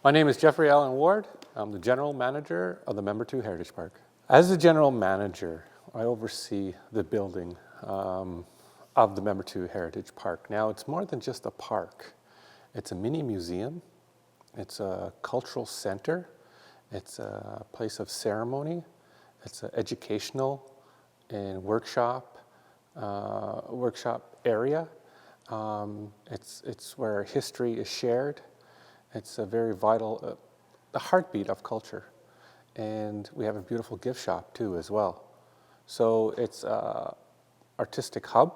My name is Jeffrey Allen Ward. I'm the General Manager of the Membertou Heritage Park. As the General Manager, I oversee the building of the Membertou Heritage Park. Now, it's more than just a park. It's a mini museum. It's a cultural center. It's a place of ceremony. It's an educational and workshop area. It's where history is shared. It's a very vital, the heartbeat of culture. And we have a beautiful gift shop too as well. So it's an artistic hub.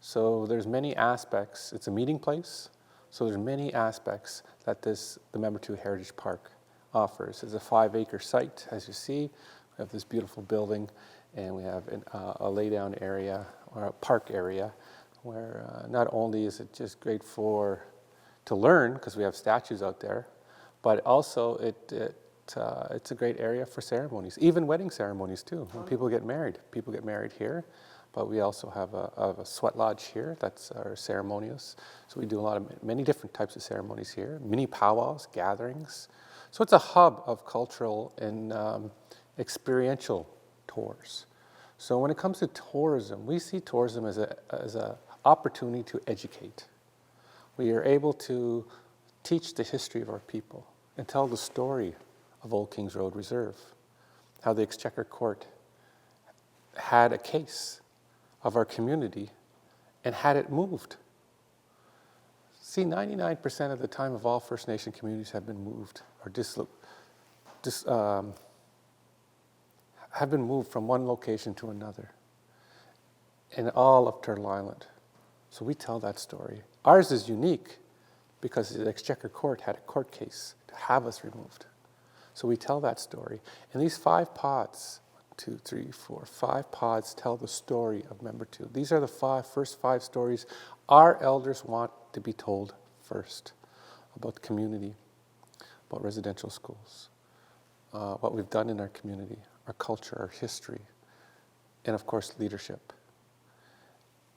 So there's many aspects. It's a meeting place. So there's many aspects that the Membertou Heritage Park offers. It's a 5-acre site, as you see. We have this beautiful building, and we have a laydown area or a park area where not only is it just great to learn, because we have statues out there, but also it's a great area for ceremonies, even wedding ceremonies too. When people get married here, but we also have a sweat lodge here. That's our ceremonious. So we do many different types of ceremonies here, mini powwows, gatherings. So it's a hub of cultural and experiential tours. So when it comes to tourism, we see tourism as an opportunity to educate. We are able to teach the history of our people and tell the story of Old Kings Road Reserve, how the Exchequer Court had a case of our community and had it moved. See, 99% of the time of all First Nation communities have been moved or have been moved from one location to another in all of Turtle Island. So we tell that story. Ours is unique because the Exchequer Court had a court case to have us removed. So we tell that story. And these 5 pods, 1, 2, 3, 4, 5 pods tell the story of Membertou. These are the first 5 stories our elders want to be told first about the community, about residential schools, what we've done in our community, our culture, our history, and of course, leadership.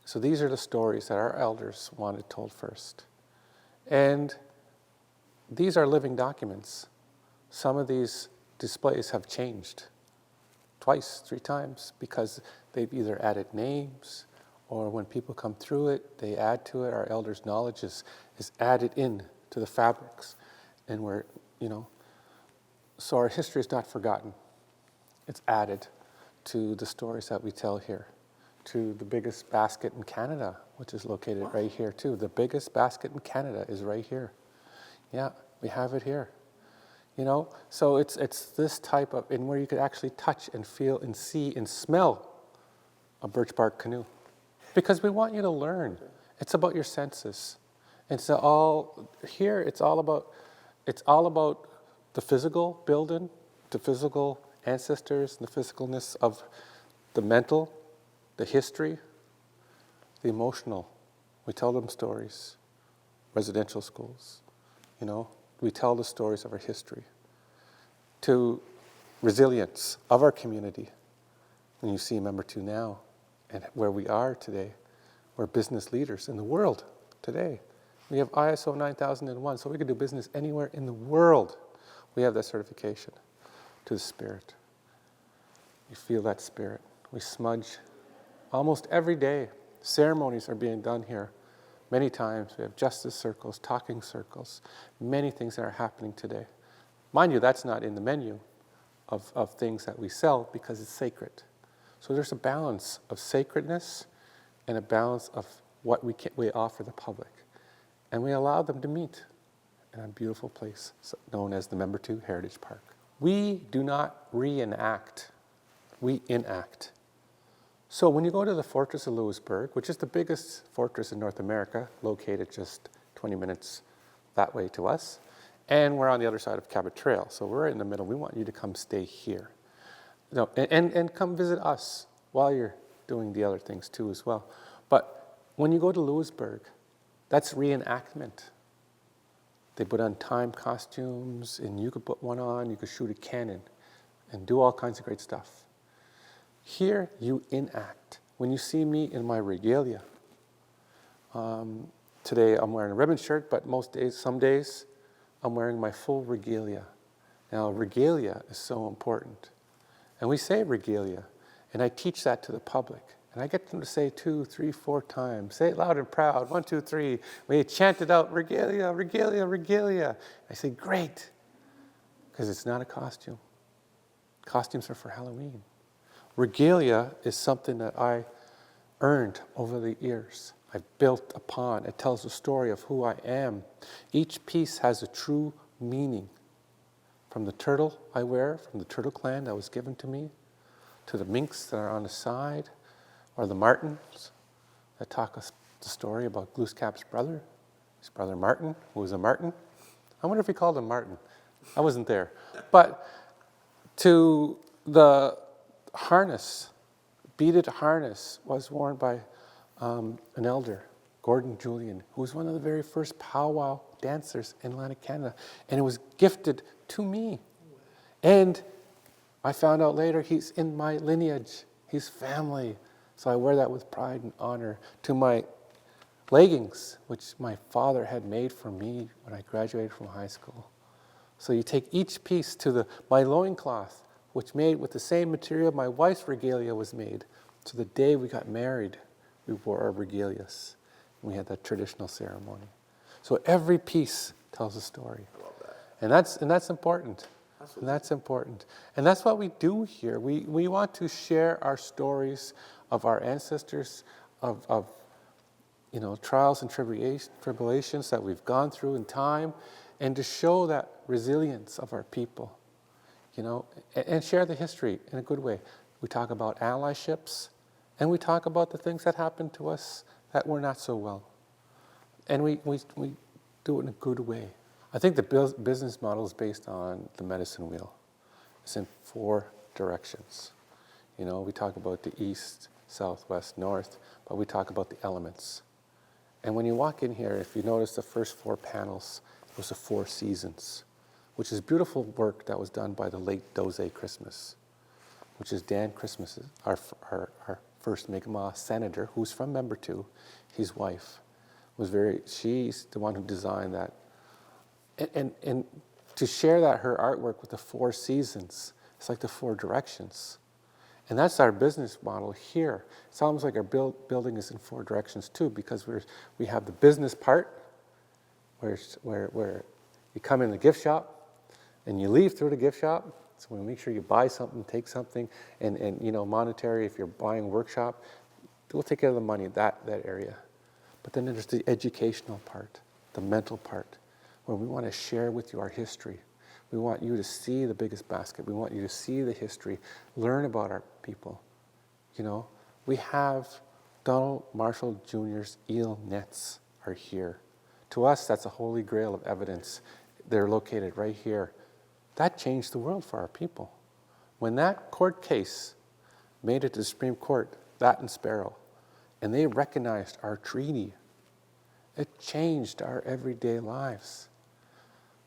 So these are the stories that our elders wanted told first. And these are living documents. Some of these displays have changed twice, 3 times, because they've either added names, or when people come through it, they add to it. Our elders' knowledge is added in to the fabrics. And so our history is not forgotten. It's added to the stories that we tell here, to the biggest basket in Canada, which is located right here too. The biggest basket in Canada is right here. Yeah, we have it here. So it's this type of, and where you could actually touch and feel and see and smell a birch bark canoe. Because we want you to learn. It's about your senses. It's all about the physical building, the physical ancestors, the physicalness of the mental, the history, the emotional. We tell them stories. Residential schools, we tell the stories of our history. To resilience of our community. When you see Membertou now and where we are today, we're business leaders in the world today. We have ISO 9001, so we can do business anywhere in the world. We have that certification to the spirit. We feel that spirit. We smudge almost every day. Ceremonies are being done here. Many times we have justice circles, talking circles, many things that are happening today. Mind you, that's not in the menu of things that we sell because it's sacred. So there's a balance of sacredness and a balance of what we offer the public. And we allow them to meet in a beautiful place known as the Membertou Heritage Park. We do not reenact, we enact. So when you go to the Fortress of Louisbourg, which is the biggest fortress in North America, located just 20 minutes that way to us, and we're on the other side of Cabot Trail, so we're in the middle. We want you to come stay here. And come visit us while you're doing the other things too as well. But when you go to Louisbourg, that's reenactment. They put on time costumes, and you could put one on, you could shoot a cannon, and do all kinds of great stuff. Here, you enact. When you see me in my regalia, today I'm wearing a ribbon shirt, but most days, some days, I'm wearing my full regalia. Now, regalia is so important. And we say regalia, and I teach that to the public. And I get them to say 2, 3, 4 times. Say it loud and proud. 1, 2, 3. We chant it out, regalia, regalia, regalia. I say, great, because it's not a costume. Costumes are for Halloween. Regalia is something that I earned over the years. I've built upon. It tells the story of who I am. Each piece has a true meaning. From the turtle I wear, from the turtle clan that was given to me, to the minks that are on the side, or the martins that talk us the story about Glooskap's brother, his brother Martin, who was a martin. I wonder if he called him Martin. I wasn't there. But to the harness, beaded harness, was worn by an elder, Gordon Julian, who was one of the very first powwow dancers in Atlantic Canada. And it was gifted to me. And I found out later he's in my lineage. He's family. So I wear that with pride and honor. To my leggings, which my father had made for me when I graduated from high school. So you take each piece to my loincloth, which made with the same material my wife's regalia was made. So the day we got married, we wore our regalias. We had that traditional ceremony. So every piece tells a story. I love that. And that's important. And that's important. And that's what we do here. We want to share our stories of our ancestors, of trials and tribulations that we've gone through in time, and to show that resilience of our people, and share the history in a good way. We talk about allyships, and we talk about the things that happened to us that were not so well. And we do it in a good way. I think the business model is based on the medicine wheel. It's in 4 directions. We talk about the east, south, west, north, but we talk about the elements. And when you walk in here, if you notice the first 4 panels, it was the 4 seasons, which is beautiful work that was done by the late Doze Christmas, which is Dan Christmas, our first Mi'kmaq senator, who's from Membertou. His wife she's the one who designed that. And to share her artwork with the 4 seasons, it's like the 4 directions. And that's our business model here. It's almost like our building is in 4 directions too, because we have the business part, where you come in the gift shop, and you leave through the gift shop. So we make sure you buy something, take something, and monetary, if you're buying a workshop, we'll take care of the money in that area. But then there's the educational part, the mental part, where we want to share with you our history. We want you to see the biggest basket. We want you to see the history, learn about our people. We have Donald Marshall Jr.'s eel nets are here. To us, that's a holy grail of evidence. They're located right here. That changed the world for our people. When that court case made it to the Supreme Court, that and Sparrow, and they recognized our treaty, it changed our everyday lives.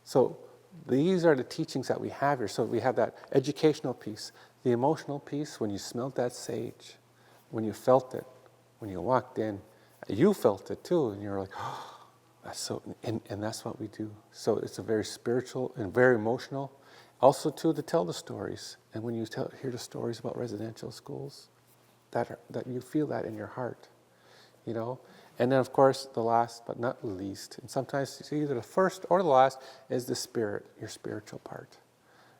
So these are the teachings that we have here. So we have that educational piece, the emotional piece, when you smelled that sage, when you felt it, when you walked in, you felt it too, and you're like, oh, that's so, and that's what we do. So it's a very spiritual and very emotional. Also too, to tell the stories. And when you hear the stories about residential schools, that you feel that in your heart, And then, of course, the last but not the least, and sometimes it's either the first or the last, is the spirit, your spiritual part.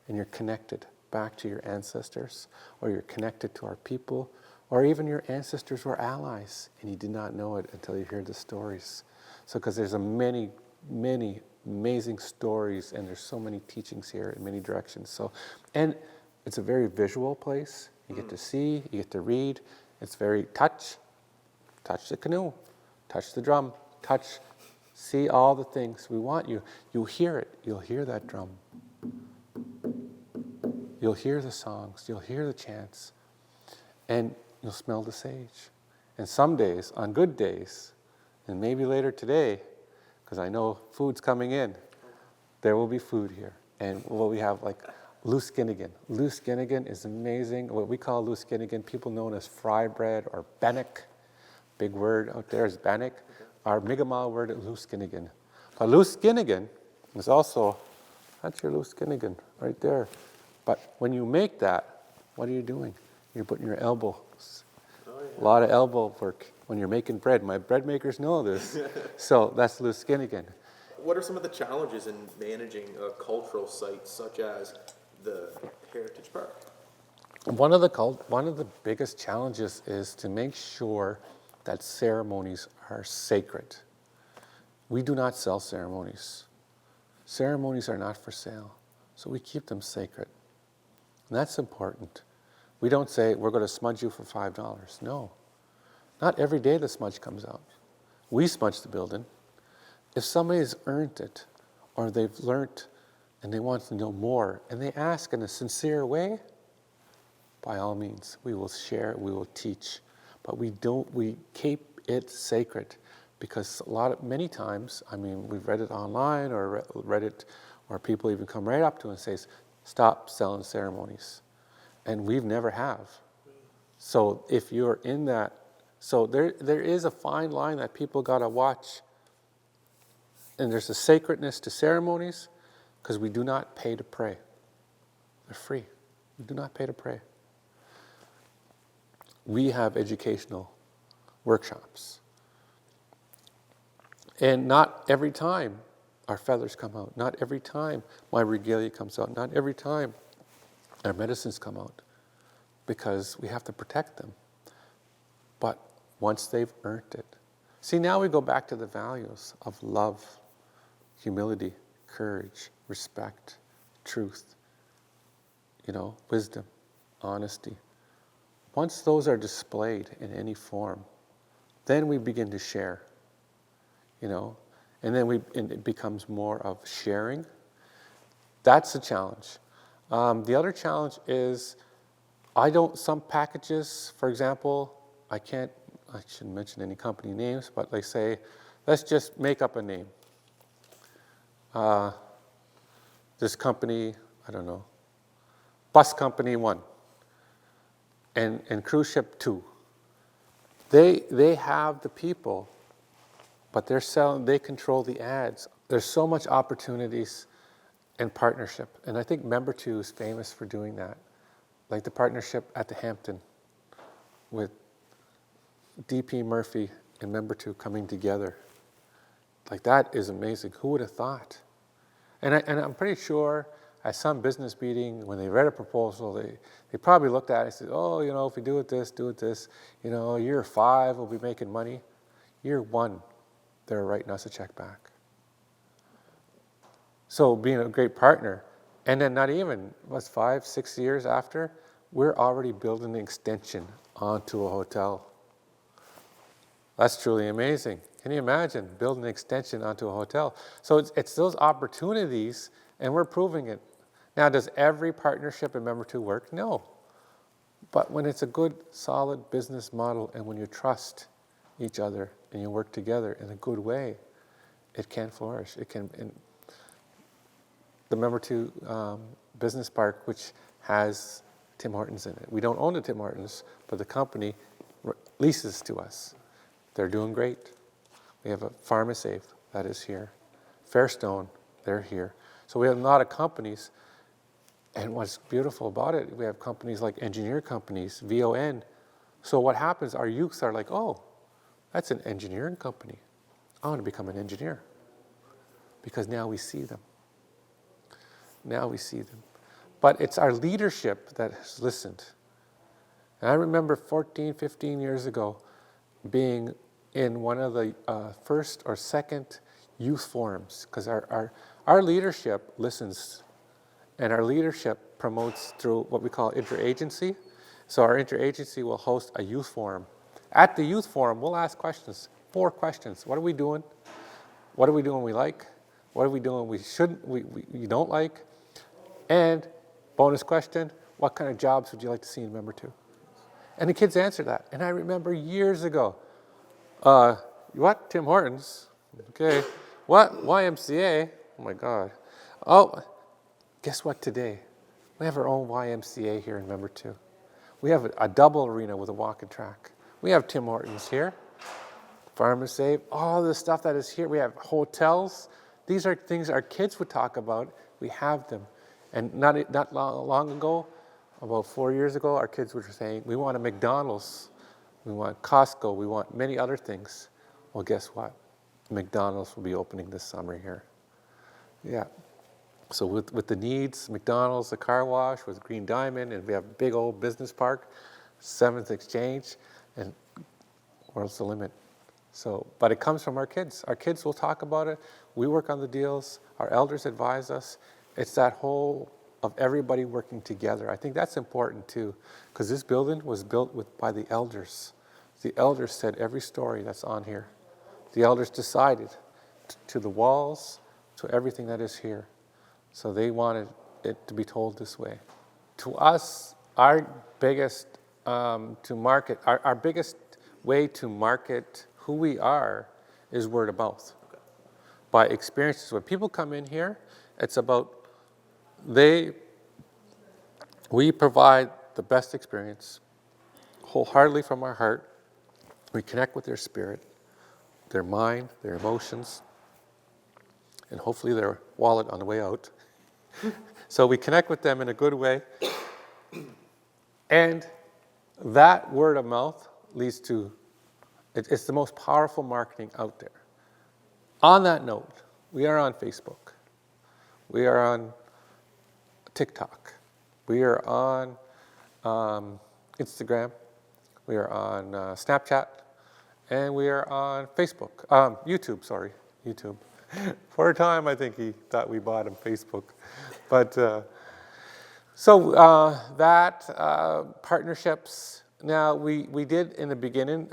And you're connected back to your ancestors, or you're connected to our people, or even your ancestors were allies, and you did not know it until you hear the stories. So, because there's many, many amazing stories, and there's so many teachings here in many directions. So, and it's a very visual place. You get to see, you get to read. It's very touch the canoe, touch the drum, see all the things. We want you. You'll hear it. You'll hear that drum. You'll hear the songs. You'll hear the chants. And you'll smell the sage. And some days, on good days, and maybe later today, because I know food's coming in, there will be food here. And what we have, like Looskinnigan. Looskinnigan is amazing. What we call Looskinnigan, people know it as fry bread or bannock. Big word out there is bannock. Our Mi'kmaq word is Looskinnigan. But Looskinnigan There's also, that's your loose Skinnigan right there. But when you make that, what are you doing? You're putting your elbows. Oh, yeah. A lot of elbow work when you're making bread. My bread makers know this. So that's loose Skinnigan. What are some of the challenges in managing a cultural site such as the Heritage Park? One of the biggest challenges is to make sure that ceremonies are sacred. We do not sell ceremonies. Ceremonies are not for sale, so we keep them sacred. And that's important. We don't say, we're going to smudge you for $5. No. Not every day the smudge comes out. We smudge the building. If somebody has earned it, or they've learnt and they want to know more, and they ask in a sincere way, by all means, we will share, we will teach. But we keep it sacred, because many times, I mean, we've read it online or read it, or people even come right up to us and say, stop selling ceremonies. And we've never have. So if you're in that, so there is a fine line that people gotta watch. And there's a sacredness to ceremonies, because we do not pay to pray. They're free. We do not pay to pray. We have educational workshops. And not every time our feathers come out. Not every time my regalia comes out. Not every time our medicines come out. Because we have to protect them. But once they've earned it. See, now we go back to the values of love, humility, courage, respect, truth, wisdom, honesty. Once those are displayed in any form, then we begin to share, and then it becomes more of sharing. That's the challenge. The other challenge is, some packages, for example, I shouldn't mention any company names, but they say, let's just make up a name. This company, I don't know, Bus Company 1. And Cruise Ship 2. They have the people, but they control the ads. There's so much opportunities and partnership. And I think Membertou is famous for doing that. Like the partnership at the Hampton with D.P. Murphy and Membertou coming together. Like that is amazing. Who would have thought? And I'm pretty sure at some business meeting, when they read a proposal, they probably looked at it and said, if we do it this, year 5 we'll be making money. Year 1, they're writing us a check back. So being a great partner, and then not even, 5, 6 years after, we're already building an extension onto a hotel. That's truly amazing. Can you imagine building an extension onto a hotel? So it's those opportunities, and we're proving it. Now, does every partnership in Membertou work? No. But when it's a good, solid business model, and when you trust each other and you work together in a good way, it can flourish. It can. The Membertou Business Park, which has Tim Hortons in it. We don't own the Tim Hortons, but the company leases to us. They're doing great. We have a PharmaSafe that is here. Fairstone, they're here. So we have a lot of companies. And what's beautiful about it, we have companies like engineer companies, VON. So what happens, our youths are like, oh, that's an engineering company. I want to become an engineer. Because now we see them. Now we see them. But it's our leadership that has listened. And I remember 14, 15 years ago being in one of the first or second youth forums, because our leadership listens. And our leadership promotes through what we call interagency. So our interagency will host a youth forum. At the youth forum, we'll ask questions, 4 questions. What are we doing? What are we doing we like? What are we doing we don't like? And bonus question, what kind of jobs would you like to see in Membertou? And the kids answer that. And I remember years ago, what? Tim Hortons? Okay. What? YMCA? Oh my God. Oh, guess what today? We have our own YMCA here in Membertou. We have a double arena with a walking track. We have Tim Hortons here, PharmaSafe, all the stuff that is here. We have hotels These are things our kids would talk about. We have them. And not long ago, about 4 years ago, our kids were saying, we want a McDonald's, we want Costco, we want many other things. Well, guess what? McDonald's will be opening this summer here. Yeah. So with the needs, McDonald's, the car wash, with Green Diamond, and we have a big old business park, 7th Exchange, and world's the limit. So, but it comes from our kids. Our kids will talk about it. We work on the deals. Our elders advise us. It's that whole of everybody working together. I think that's important too, because this building was built by the elders. The elders said every story that's on here. The elders decided to the walls, to everything that is here. So they wanted it to be told this way. To us, our biggest our biggest way to market who we are is word of mouth. Okay. By experiences. When people come in here, it's about we provide the best experience wholeheartedly from our heart. We connect with their spirit, their mind, their emotions, and hopefully their wallet on the way out. So we connect with them in a good way. And that word of mouth leads to, it's the most powerful marketing out there. On that note, we are on Facebook. We are on TikTok. We are on Instagram. We are on Snapchat. And we are on Facebook. YouTube. For a time, I think he thought we bought him Facebook. But partnerships. Now, we did in the beginning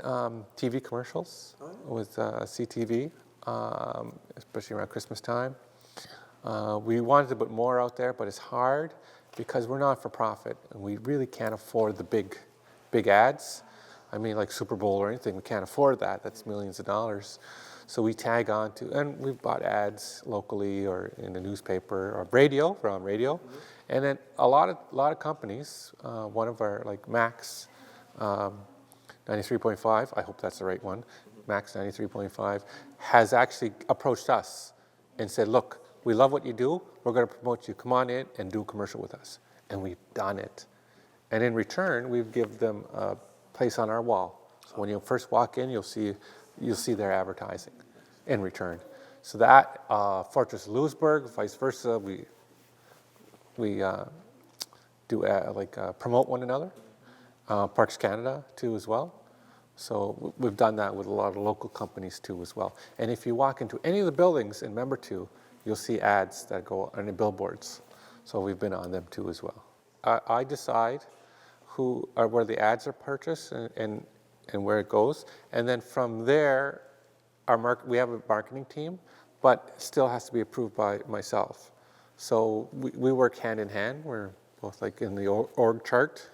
TV commercials with CTV, especially around Christmas time. We wanted to put more out there, but it's hard because we're not for profit and we really can't afford the big ads. I mean, like Super Bowl or anything, we can't afford that. That's millions of dollars. So we tag on to, and we've bought ads locally or in the newspaper or radio, we're on radio. Mm-hmm. And then a lot of companies, one of our, like Max 93.5, I hope that's the right one, Max 93.5, has actually approached us and said, look, we love what you do, we're going to promote you, come on in and do a commercial with us. And we've done it. And in return, we've given them a place on our wall. So when you first walk in, you'll see their advertising in return. So that Fortress Lewisburg, vice versa, we do promote one another. Parks Canada too as well. So we've done that with a lot of local companies too as well. And if you walk into any of the buildings in Membertou, you'll see ads that go on the billboards. So we've been on them too as well. I decide where the ads are purchased and where it goes. And then from there, we have a marketing team, but it still has to be approved by myself. So we work hand in hand. We're both like in the org chart.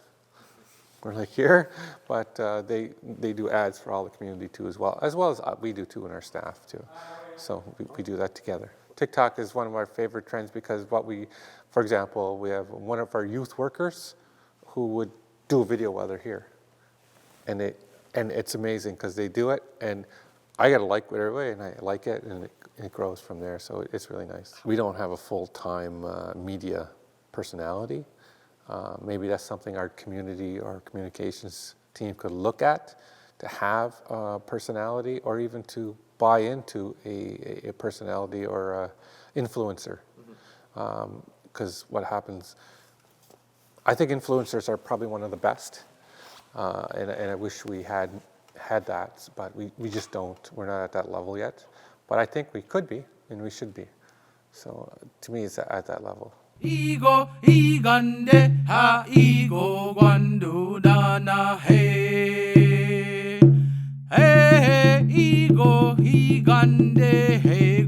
We're like here, but they do ads for all the community too as well as we do too in our staff too. So we do that together. TikTok is one of our favorite trends because for example, we have one of our youth workers who would do a video while they're here. And it's amazing because they do it and I got to like it every way and I like it and it grows from there. So it's really nice. We don't have a full-time media personality. Maybe that's something our community or communications team could look at, to have a personality or even to buy into a personality or a influencer. Because what happens, I think influencers are probably one of the best. And I wish we had that, but we just don't. We're not at that level yet. But I think we could be and we should be. So to me, it's at that level. Ego igande ha ego guandu dana he ego igande he